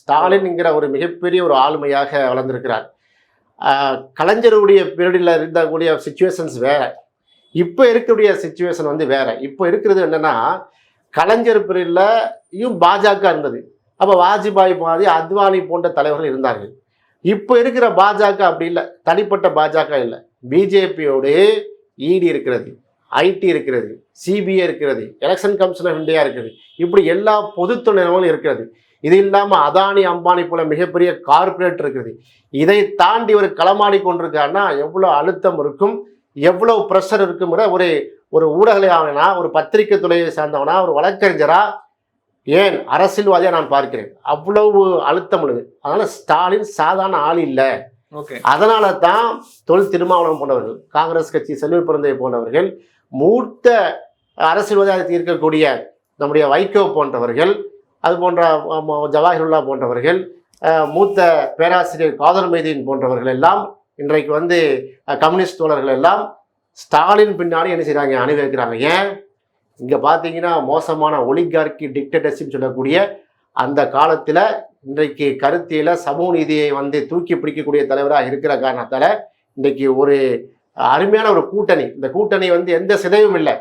ஸ்டாலின்ங்கிற ஒரு மிகப்பெரிய ஒரு ஆளுமையாக வளர்ந்திருக்கிறார். கலைஞருடைய பீரியடில் இருந்தக்கூடிய சுச்சுவேஷன்ஸ் வேற, இப்போ இருக்கக்கூடிய சுச்சுவேஷன் வந்து வேற. இப்போ இருக்கிறது என்னன்னா, கலைஞர் பீரியட்லையும் பாஜக இருந்தது. அப்போ வாஜ்பாய் மாதிரி அத்வானி போன்ற தலைவர்கள் இருந்தார்கள். இப்போ இருக்கிற பாஜக அப்படி இல்லை, தனிப்பட்ட பாஜக இல்லை. பிஜேபியோடு இடி இருக்கிறது, ஐடி இருக்கிறது, சிபிஐ இருக்கிறது, எலெக்ஷன் கமிஷன் ஆஃப் இந்தியா இருக்குது. இப்படி எல்லா பொதுத்துறை நிறுவனங்களும் இருக்கிறது. இது இல்லாமல் அதானி அம்பானி போல மிகப்பெரிய கார்பரேட் இருக்குது. இதை தாண்டி ஒரு களமாடி கொண்டிருக்காருன்னா எவ்வளோ அழுத்தம் இருக்கும், எவ்வளோ ப்ரெஷர் இருக்குங்கிற ஒரு ஊடகலையாவனா, ஒரு பத்திரிகை துறையை சார்ந்தவனா, ஒரு வழக்கறிஞரா, ஏன் அரசியல்வாதியாக நான் பார்க்கிறேன். அவ்வளவு அழுத்தம் உள்ளது. அதனால் ஸ்டாலின் சாதாரண ஆள் இல்லை. அதனால தான் தொல் திருமாவளவன் போன்றவர்கள், காங்கிரஸ் கட்சி செல்வி பிறந்தை போன்றவர்கள், மூத்த அரசியல்வாதியாக இருக்கக்கூடிய நம்முடைய வைகோ போன்றவர்கள், அது போன்ற ஜவாஹிருல்லா போன்றவர்கள், மூத்த பேராசிரியர் காதர் மைதீன் போன்றவர்கள் எல்லாம் இன்றைக்கு வந்து கம்யூனிஸ்ட் தோழர்கள் எல்லாம் ஸ்டாலின் பின்னாடி என்ன செய்கிறாங்க, அணிவகுக்கிறாங்க. ஏன் இங்கே பார்த்தீங்கன்னா மோசமான ஒலிகார்கி டிக்டேட்டர்ஷிப் சொல்லக்கூடிய அந்த காலத்தில் இன்றைக்கு கருத்தியல சமூக நீதியை வந்து தூக்கி பிடிக்கக்கூடிய தலைவராக இருக்கிற காரணத்தால் இன்றைக்கு ஒரு அருமையான ஒரு கூட்டணி. இந்த கூட்டணி வந்து எந்த சிதைவும் இல்லை.